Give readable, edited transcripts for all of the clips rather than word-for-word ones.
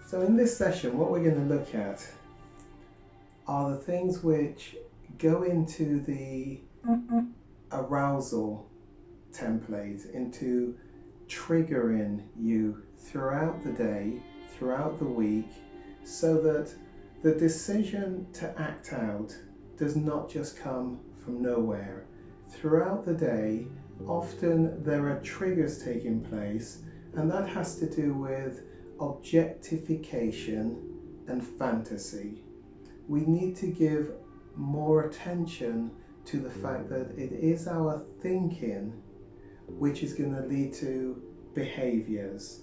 So in this session, what we're going to look at are the things which go into the arousal template, into triggering you throughout the day, throughout the week, so that the decision to act out does not just come from nowhere. Throughout the day, often there are triggers taking place, and that has to do with objectification and fantasy. We need to give more attention to the fact that it is our thinking which is going to lead to behaviors.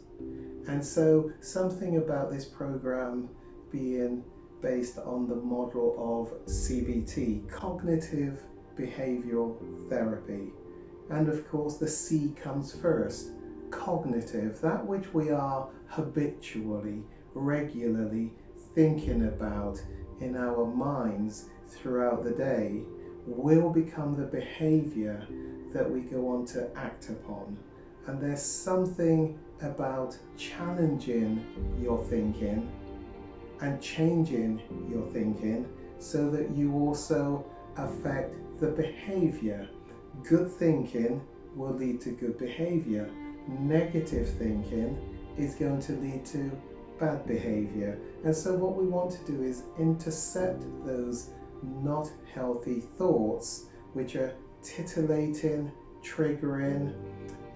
And so something about this program being based on the model of CBT, cognitive behavioral therapy. And of course the C comes first, cognitive, that which we are habitually, regularly thinking about in our minds throughout the day will become the behavior that we go on to act upon. And there's something about challenging your thinking and changing your thinking so that you also affect the behavior. Good thinking will lead to good behavior. Negative thinking is going to lead to bad behavior. And so what we want to do is intercept those not healthy thoughts which are titillating, triggering,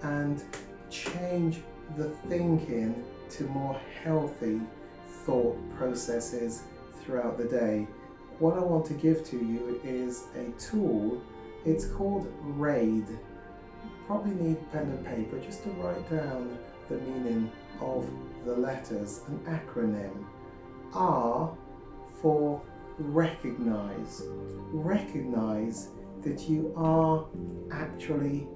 and change the thinking to more healthy thought processes throughout the day. What I want to give to you is a tool. It's called R.A.I.D. You probably need pen and paper just to write down the meaning of the letters, an acronym. R for recognize. Recognize that you are actually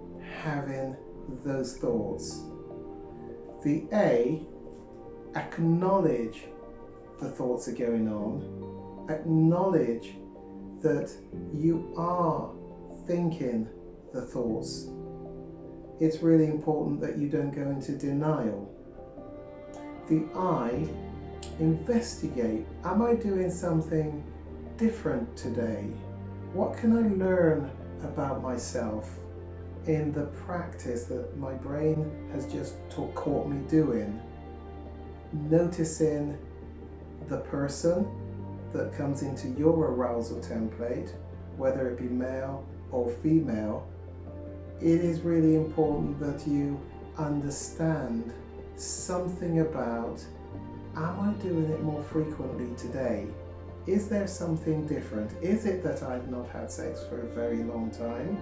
having those thoughts. The A, acknowledge the thoughts are going on. Acknowledge that you are thinking the thoughts. It's really important that you don't go into denial. The I, investigate. Am I doing something different today? What can I learn about myself in the practice that my brain has just caught me doing? Noticing the person that comes into your arousal template, whether it be male or female. It is really important that you understand something about, am I doing it more frequently today? Is there something different? Is it that I've not had sex for a very long time?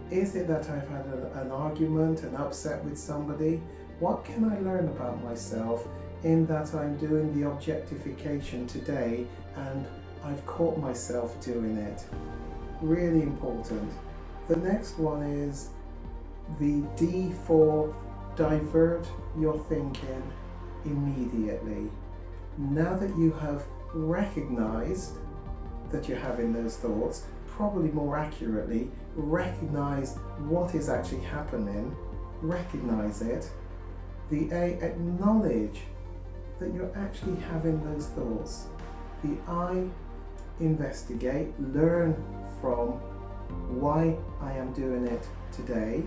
Is it that I've had an argument, an upset with somebody? What can I learn about myself in that I'm doing the objectification today and I've caught myself doing it? Really important. The next one is the D for divert your thinking immediately. Now that you have recognized that you're having those thoughts, probably more accurately, recognize what is actually happening, recognize it. The A, acknowledge that you're actually having those thoughts. The I, investigate, learn from why I am doing it today.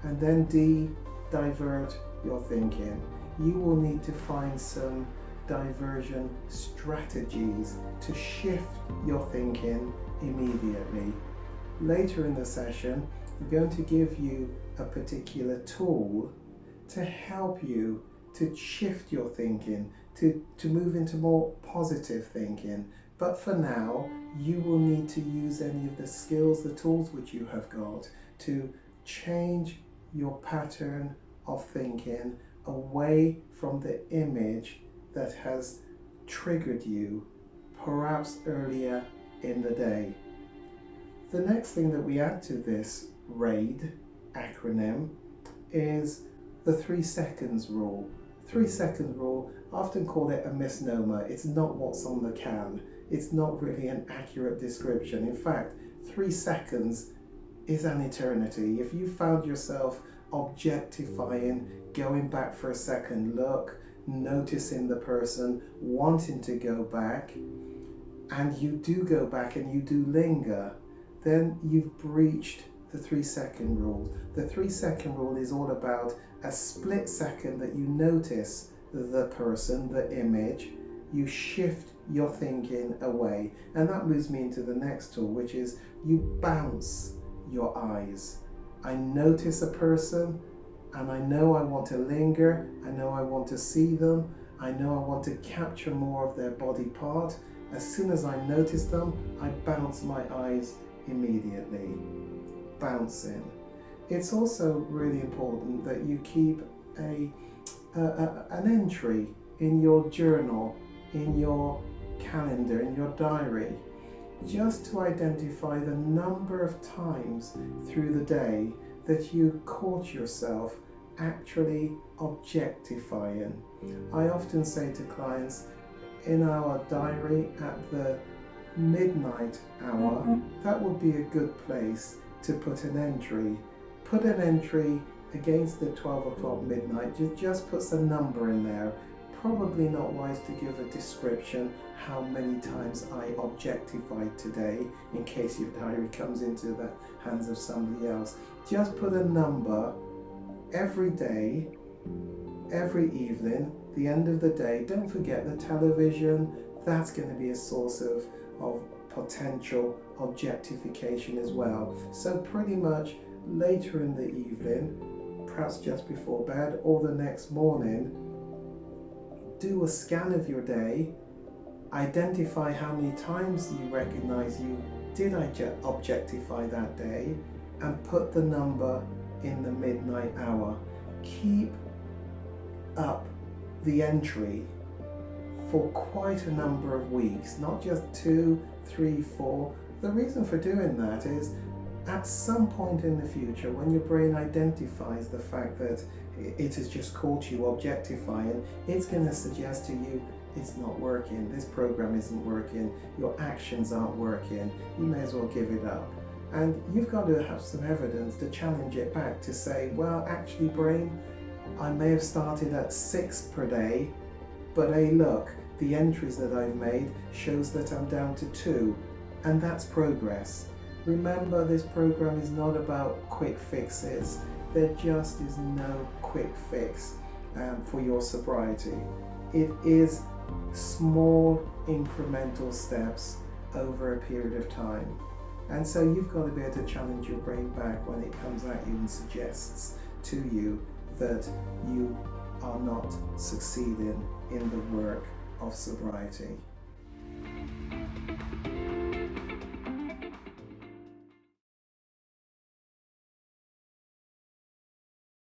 And then D, divert your thinking. You will need to find some diversion strategies to shift your thinking immediately. Later in the session, I'm going to give you a particular tool to help you to shift your thinking, to move into more positive thinking. But for now, you will need to use any of the skills, the tools which you have got to change your pattern of thinking away from the image that has triggered you, perhaps earlier in the day. The next thing that we add to this R.A.I.D acronym is the 3 seconds rule. 3 second rule, I often call it a misnomer. It's not what's on the can. It's not really an accurate description. In fact, 3 seconds is an eternity. If you found yourself objectifying, going back for a second look, noticing the person, wanting to go back, and you do go back and you do linger, then you've breached the 3-second rule. The 3-second rule is all about a split second that you notice the person, the image, you shift your thinking away. And that moves me into the next tool, which is you bounce your eyes. I notice a person and I know I want to linger, I know I want to see them, I know I want to capture more of their body part. As soon as I notice them, I bounce my eyes immediately. Bouncing. It's also really important that you keep an entry in your journal, in your calendar, in your diary, just to identify the number of times through the day that you caught yourself actually objectifying. I often say to clients, in our diary at the midnight hour, that would be a good place to put an entry. Put an entry against the 12 o'clock midnight, just puts a number in there. Probably not wise to give a description how many times I objectified today, in case your diary comes into the hands of somebody else. Just put a number every day, every evening, the end of the day. Don't forget the television, that's going to be a source of potential objectification as well. So pretty much later in the evening, perhaps just before bed or the next morning, do a scan of your day, identify how many times you recognize you did objectify that day, and put the number in the midnight hour. Keep up the entry for quite a number of weeks, not just 2, 3, 4. The reason for doing that is at some point in the future, when your brain identifies the fact that it has just caught you objectifying, it's going to suggest to you it's not working, this program isn't working, your actions aren't working, you may as well give it up. And you've got to have some evidence to challenge it back, to say, well, actually, brain, I may have started at 6 per day, but hey, look, the entries that I've made shows that I'm down to 2, and that's progress. Remember, this program is not about quick fixes. There just is no quick fix for your sobriety. It is small incremental steps over a period of time. And so you've got to be able to challenge your brain back when it comes at you and suggests to you that you are not succeeding in the work of sobriety.